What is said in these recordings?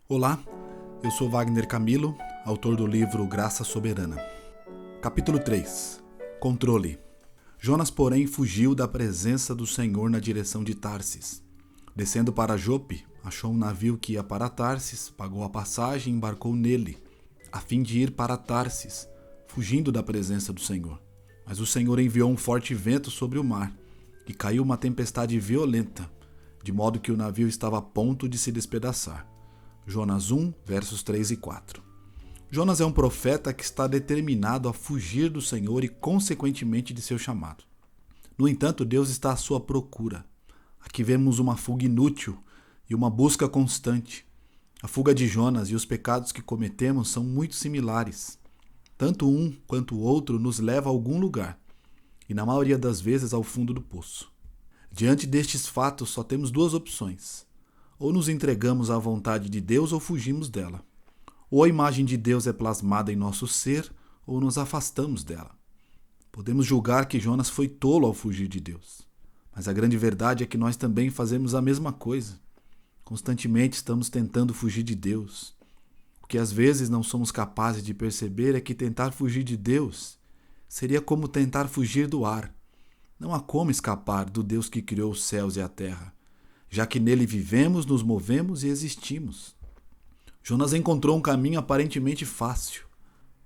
Olá, eu sou Wagner Camilo, autor do livro Graça Soberana. Capítulo 3. Controle. Jonas, porém, fugiu da presença do Senhor na direção de Tarsis. Descendo para Jope, achou um navio que ia para Tarsis, pagou a passagem e embarcou nele, a fim de ir para Tarsis, fugindo da presença do Senhor. Mas o Senhor enviou um forte vento sobre o mar, e caiu uma tempestade violenta, de modo que o navio estava a ponto de se despedaçar. Jonas 1, versos 3 e 4. Jonas é um profeta que está determinado a fugir do Senhor e, consequentemente, de seu chamado. No entanto, Deus está à sua procura. Aqui vemos uma fuga inútil e uma busca constante. A fuga de Jonas e os pecados que cometemos são muito similares. Tanto um quanto o outro nos leva a algum lugar, e na maioria das vezes ao fundo do poço. Diante destes fatos, só temos duas opções. Ou nos entregamos à vontade de Deus ou fugimos dela. Ou a imagem de Deus é plasmada em nosso ser, ou nos afastamos dela. Podemos julgar que Jonas foi tolo ao fugir de Deus. Mas a grande verdade é que nós também fazemos a mesma coisa. Constantemente estamos tentando fugir de Deus. O que às vezes não somos capazes de perceber é que tentar fugir de Deus seria como tentar fugir do ar. Não há como escapar do Deus que criou os céus e a terra, já que nele vivemos, nos movemos e existimos. Jonas encontrou um caminho aparentemente fácil.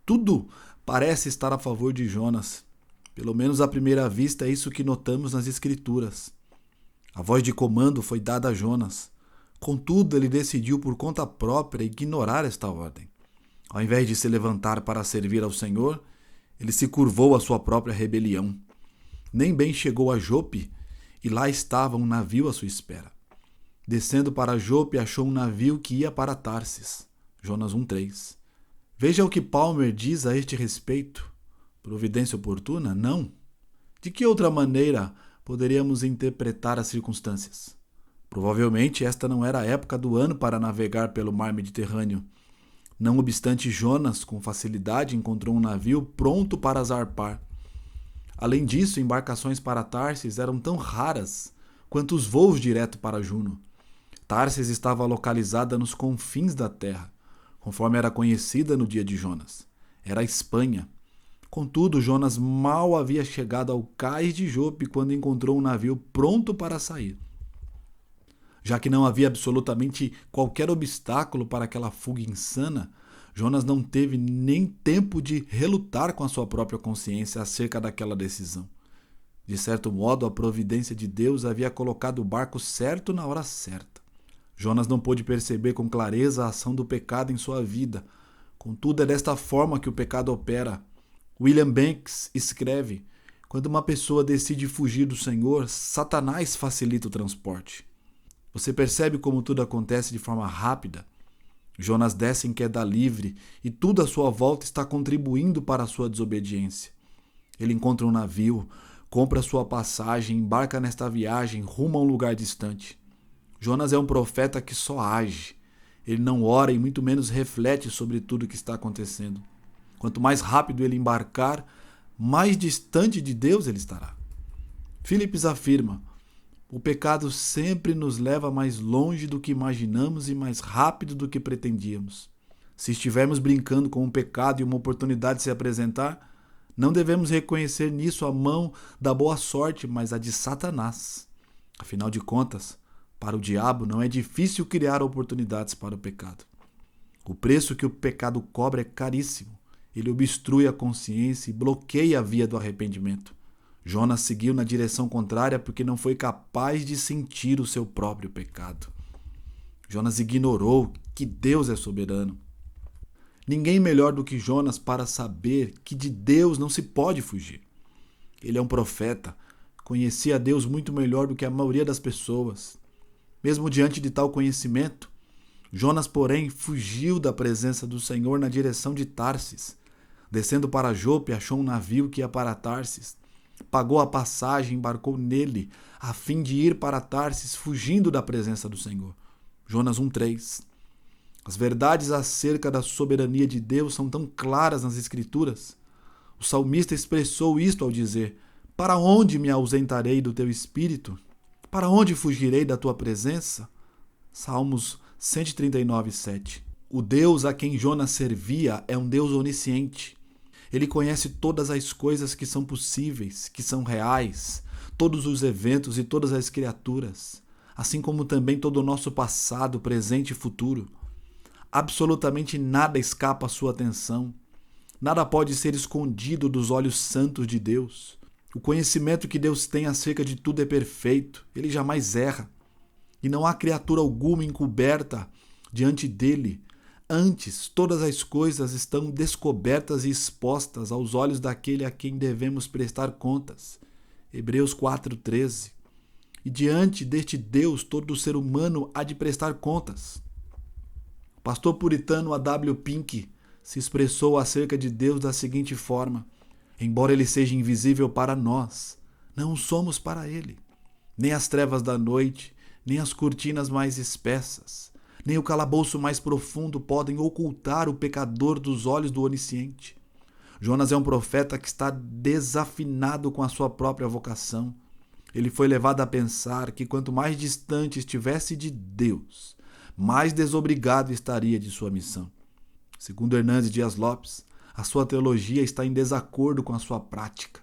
Tudo parece estar a favor de Jonas. Pelo menos à primeira vista é isso que notamos nas Escrituras. A voz de comando foi dada a Jonas. Contudo, ele decidiu por conta própria ignorar esta ordem. Ao invés de se levantar para servir ao Senhor, ele se curvou à sua própria rebelião. Nem bem chegou a Jope, e lá estava um navio à sua espera. Descendo para Jope, achou um navio que ia para Tarsis. Jonas 1:3. Veja o que Palmer diz a este respeito. Providência oportuna? Não. De que outra maneira poderíamos interpretar as circunstâncias? Provavelmente esta não era a época do ano para navegar pelo mar Mediterrâneo. Não obstante, Jonas, com facilidade, encontrou um navio pronto para zarpar. Além disso, embarcações para Tarsis eram tão raras quanto os voos direto para Juno. Tarsis estava localizada nos confins da terra, conforme era conhecida no dia de Jonas. Era a Espanha. Contudo, Jonas mal havia chegado ao cais de Jope quando encontrou um navio pronto para sair. Já que não havia absolutamente qualquer obstáculo para aquela fuga insana, Jonas não teve nem tempo de relutar com a sua própria consciência acerca daquela decisão. De certo modo, a providência de Deus havia colocado o barco certo na hora certa. Jonas não pôde perceber com clareza a ação do pecado em sua vida. Contudo, é desta forma que o pecado opera. William Banks escreve: quando uma pessoa decide fugir do Senhor, Satanás facilita o transporte. Você percebe como tudo acontece de forma rápida? Jonas desce em queda livre e tudo à sua volta está contribuindo para a sua desobediência. Ele encontra um navio, compra sua passagem, embarca nesta viagem rumo a um lugar distante. Jonas é um profeta que só age. Ele não ora e muito menos reflete sobre tudo o que está acontecendo. Quanto mais rápido ele embarcar, mais distante de Deus ele estará. Phillips afirma: o pecado sempre nos leva mais longe do que imaginamos e mais rápido do que pretendíamos. Se estivermos brincando com um pecado e uma oportunidade se apresentar, não devemos reconhecer nisso a mão da boa sorte, mas a de Satanás. Afinal de contas, para o diabo não é difícil criar oportunidades para o pecado. O preço que o pecado cobra é caríssimo. Ele obstrui a consciência e bloqueia a via do arrependimento. Jonas seguiu na direção contrária porque não foi capaz de sentir o seu próprio pecado. Jonas ignorou que Deus é soberano. Ninguém melhor do que Jonas para saber que de Deus não se pode fugir. Ele é um profeta, conhecia a Deus muito melhor do que a maioria das pessoas. Mesmo diante de tal conhecimento, Jonas, porém, fugiu da presença do Senhor na direção de Tarsis. Descendo para Jope, achou um navio que ia para Tarsis. Pagou a passagem e embarcou nele, a fim de ir para Tarsis, fugindo da presença do Senhor. Jonas 1:3. As verdades acerca da soberania de Deus são tão claras nas Escrituras. O salmista expressou isto ao dizer: para onde me ausentarei do teu espírito? Para onde fugirei da tua presença? Salmos 139:7. O Deus a quem Jonas servia é um Deus onisciente. Ele conhece todas as coisas que são possíveis, que são reais, todos os eventos e todas as criaturas, assim como também todo o nosso passado, presente e futuro. Absolutamente nada escapa à sua atenção. Nada pode ser escondido dos olhos santos de Deus. O conhecimento que Deus tem acerca de tudo é perfeito. Ele jamais erra. E não há criatura alguma encoberta diante dele. Antes, todas as coisas estão descobertas e expostas aos olhos daquele a quem devemos prestar contas. Hebreus 4:13. E diante deste Deus, todo ser humano há de prestar contas. O pastor puritano A.W. Pink se expressou acerca de Deus da seguinte forma: embora ele seja invisível para nós, não somos para ele. Nem as trevas da noite, nem as cortinas mais espessas, nem o calabouço mais profundo podem ocultar o pecador dos olhos do onisciente. Jonas é um profeta que está desafinado com a sua própria vocação. Ele foi levado a pensar que quanto mais distante estivesse de Deus, mais desobrigado estaria de sua missão. Segundo Hernandes Dias Lopes, a sua teologia está em desacordo com a sua prática.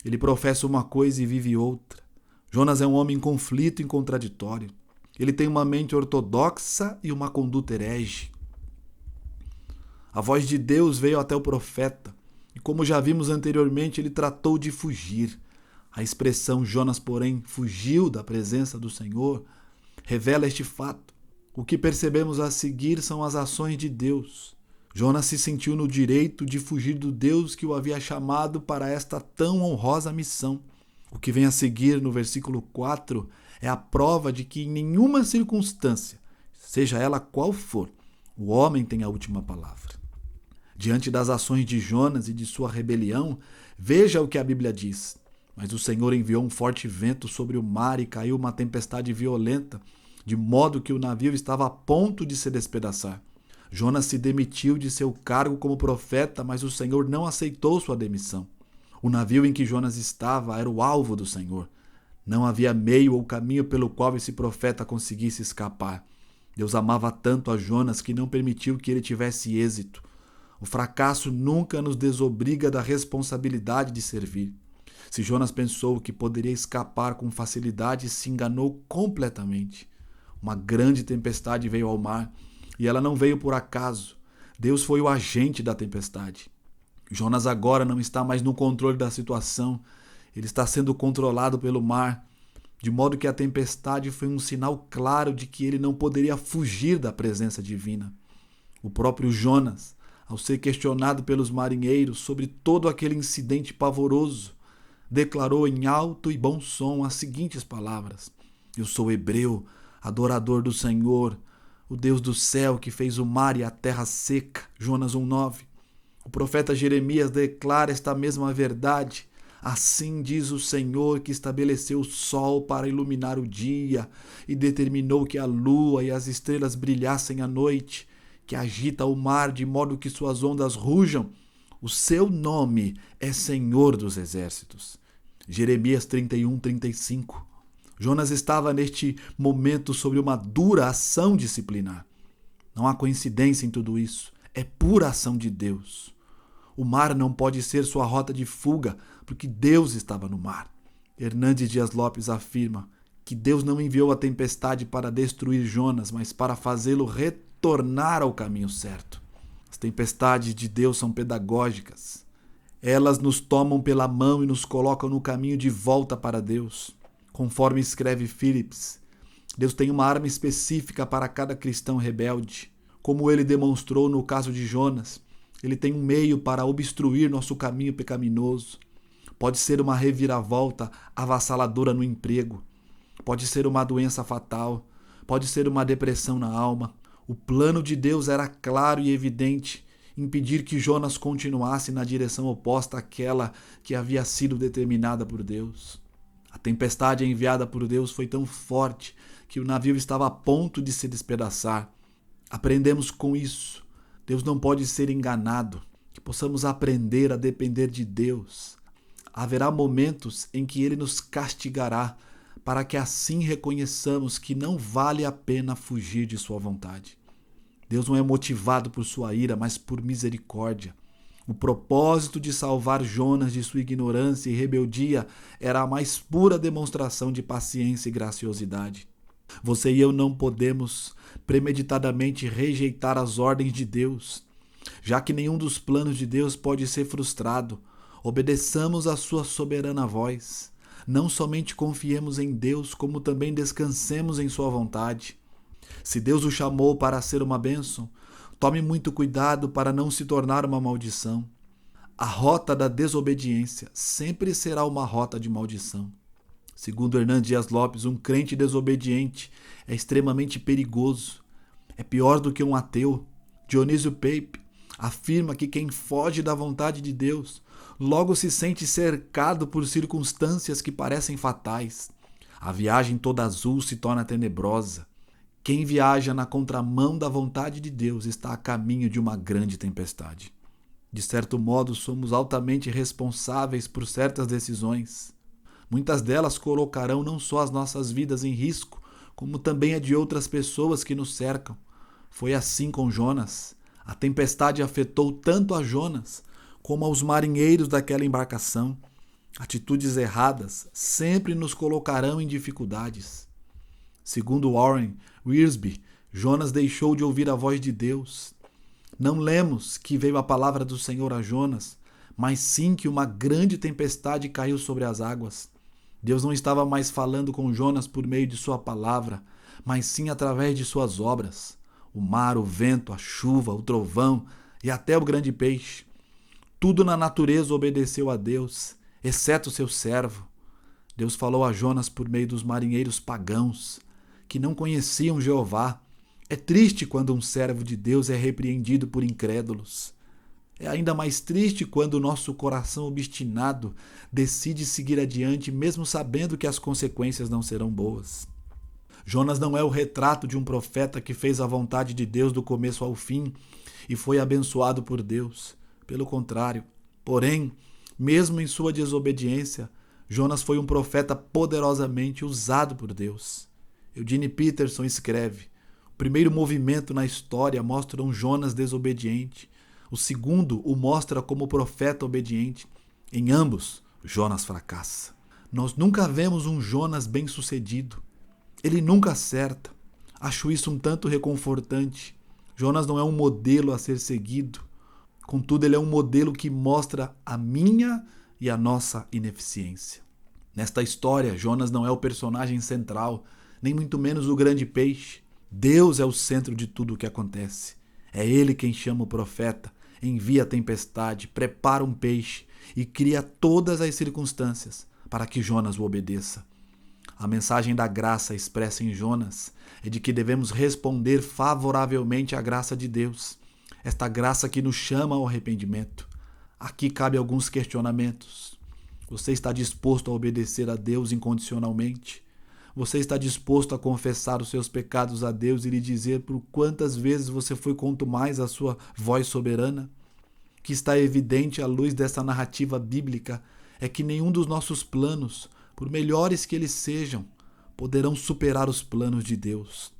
Ele professa uma coisa e vive outra. Jonas é um homem em conflito e contraditório. Ele tem uma mente ortodoxa e uma conduta herege. A voz de Deus veio até o profeta, e como já vimos anteriormente, ele tratou de fugir. A expressão Jonas, porém, fugiu da presença do Senhor, revela este fato. O que percebemos a seguir são as ações de Deus. Jonas se sentiu no direito de fugir do Deus que o havia chamado para esta tão honrosa missão. O que vem a seguir no versículo 4 é a prova de que em nenhuma circunstância, seja ela qual for, o homem tem a última palavra. Diante das ações de Jonas e de sua rebelião, veja o que a Bíblia diz. Mas o Senhor enviou um forte vento sobre o mar e caiu uma tempestade violenta, de modo que o navio estava a ponto de se despedaçar. Jonas se demitiu de seu cargo como profeta, mas o Senhor não aceitou sua demissão. O navio em que Jonas estava era o alvo do Senhor. Não havia meio ou caminho pelo qual esse profeta conseguisse escapar. Deus amava tanto a Jonas que não permitiu que ele tivesse êxito. O fracasso nunca nos desobriga da responsabilidade de servir. Se Jonas pensou que poderia escapar com facilidade, se enganou completamente. Uma grande tempestade veio ao mar, e ela não veio por acaso. Deus foi o agente da tempestade. Jonas agora não está mais no controle da situação. Ele está sendo controlado pelo mar, de modo que a tempestade foi um sinal claro de que ele não poderia fugir da presença divina. O próprio Jonas, ao ser questionado pelos marinheiros sobre todo aquele incidente pavoroso, declarou em alto e bom som as seguintes palavras: eu sou hebreu, adorador do Senhor, o Deus do céu que fez o mar e a terra seca. Jonas 1:9. O profeta Jeremias declara esta mesma verdade. Assim diz o Senhor, que estabeleceu o sol para iluminar o dia e determinou que a lua e as estrelas brilhassem à noite, que agita o mar de modo que suas ondas rujam. O seu nome é Senhor dos Exércitos. Jeremias 31:35. Jonas estava neste momento sob uma dura ação disciplinar. Não há coincidência em tudo isso. É pura ação de Deus. O mar não pode ser sua rota de fuga, porque Deus estava no mar. Hernandes Dias Lopes afirma que Deus não enviou a tempestade para destruir Jonas, mas para fazê-lo retornar ao caminho certo. As tempestades de Deus são pedagógicas. Elas nos tomam pela mão e nos colocam no caminho de volta para Deus. Conforme escreve Phillips, Deus tem uma arma específica para cada cristão rebelde. Como ele demonstrou no caso de Jonas, ele tem um meio para obstruir nosso caminho pecaminoso. Pode ser uma reviravolta avassaladora no emprego. Pode ser uma doença fatal. Pode ser uma depressão na alma. O plano de Deus era claro e evidente: impedir que Jonas continuasse na direção oposta àquela que havia sido determinada por Deus. A tempestade enviada por Deus foi tão forte que o navio estava a ponto de se despedaçar. Aprendemos com isso. Deus não pode ser enganado. Que possamos aprender a depender de Deus. Haverá momentos em que Ele nos castigará para que assim reconheçamos que não vale a pena fugir de sua vontade. Deus não é motivado por sua ira, mas por misericórdia. O propósito de salvar Jonas de sua ignorância e rebeldia era a mais pura demonstração de paciência e graciosidade. Você e eu não podemos premeditadamente rejeitar as ordens de Deus, já que nenhum dos planos de Deus pode ser frustrado. Obedeçamos a sua soberana voz. Não somente confiemos em Deus, como também descansemos em sua vontade. Se Deus o chamou para ser uma bênção, tome muito cuidado para não se tornar uma maldição. A rota da desobediência sempre será uma rota de maldição. Segundo Hernando Dias Lopes, um crente desobediente é extremamente perigoso. É pior do que um ateu. Dionísio Pape afirma que quem foge da vontade de Deus logo se sente cercado por circunstâncias que parecem fatais. A viagem toda azul se torna tenebrosa. Quem viaja na contramão da vontade de Deus está a caminho de uma grande tempestade. De certo modo, somos altamente responsáveis por certas decisões. Muitas delas colocarão não só as nossas vidas em risco, como também a de outras pessoas que nos cercam. Foi assim com Jonas. A tempestade afetou tanto a Jonas como aos marinheiros daquela embarcação. Atitudes erradas sempre nos colocarão em dificuldades. Segundo Warren Wiersbe, Jonas deixou de ouvir a voz de Deus. Não lemos que veio a palavra do Senhor a Jonas, mas sim que uma grande tempestade caiu sobre as águas. Deus não estava mais falando com Jonas por meio de sua palavra, mas sim através de suas obras. O mar, o vento, a chuva, o trovão e até o grande peixe. Tudo na natureza obedeceu a Deus, exceto seu servo. Deus falou a Jonas por meio dos marinheiros pagãos, que não conheciam Jeová. É triste quando um servo de Deus é repreendido por incrédulos. É ainda mais triste quando o nosso coração obstinado decide seguir adiante, mesmo sabendo que as consequências não serão boas. Jonas não é o retrato de um profeta que fez a vontade de Deus do começo ao fim e foi abençoado por Deus. Pelo contrário, porém, mesmo em sua desobediência, Jonas foi um profeta poderosamente usado por Deus. Eugene Peterson escreve: o primeiro movimento na história mostra um Jonas desobediente. O segundo o mostra como profeta obediente. Em ambos, Jonas fracassa. Nós nunca vemos um Jonas bem-sucedido. Ele nunca acerta. Acho isso um tanto reconfortante. Jonas não é um modelo a ser seguido. Contudo, ele é um modelo que mostra a minha e a nossa ineficiência. Nesta história, Jonas não é o personagem central, nem muito menos o grande peixe. Deus é o centro de tudo o que acontece. É Ele quem chama o profeta, envia a tempestade, prepara um peixe e cria todas as circunstâncias para que Jonas o obedeça. A mensagem da graça expressa em Jonas é de que devemos responder favoravelmente à graça de Deus. Esta graça que nos chama ao arrependimento. Aqui cabe alguns questionamentos. Você está disposto a obedecer a Deus incondicionalmente? Você está disposto a confessar os seus pecados a Deus e lhe dizer por quantas vezes você foi contumaz à sua voz soberana? O que está evidente à luz dessa narrativa bíblica é que nenhum dos nossos planos, por melhores que eles sejam, poderão superar os planos de Deus.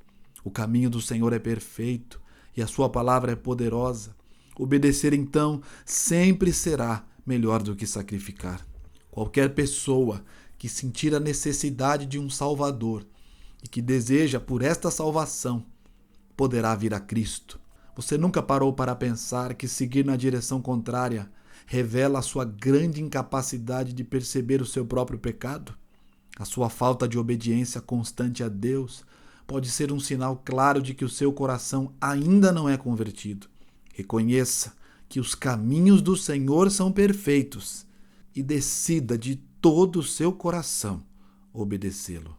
O caminho do Senhor é perfeito e a sua palavra é poderosa. Obedecer, então, sempre será melhor do que sacrificar. Qualquer pessoa que sentir a necessidade de um Salvador e que deseja por esta salvação, poderá vir a Cristo. Você nunca parou para pensar que seguir na direção contrária revela a sua grande incapacidade de perceber o seu próprio pecado? A sua falta de obediência constante a Deus pode ser um sinal claro de que o seu coração ainda não é convertido. Reconheça que os caminhos do Senhor são perfeitos e decida de todo o seu coração obedecê-lo.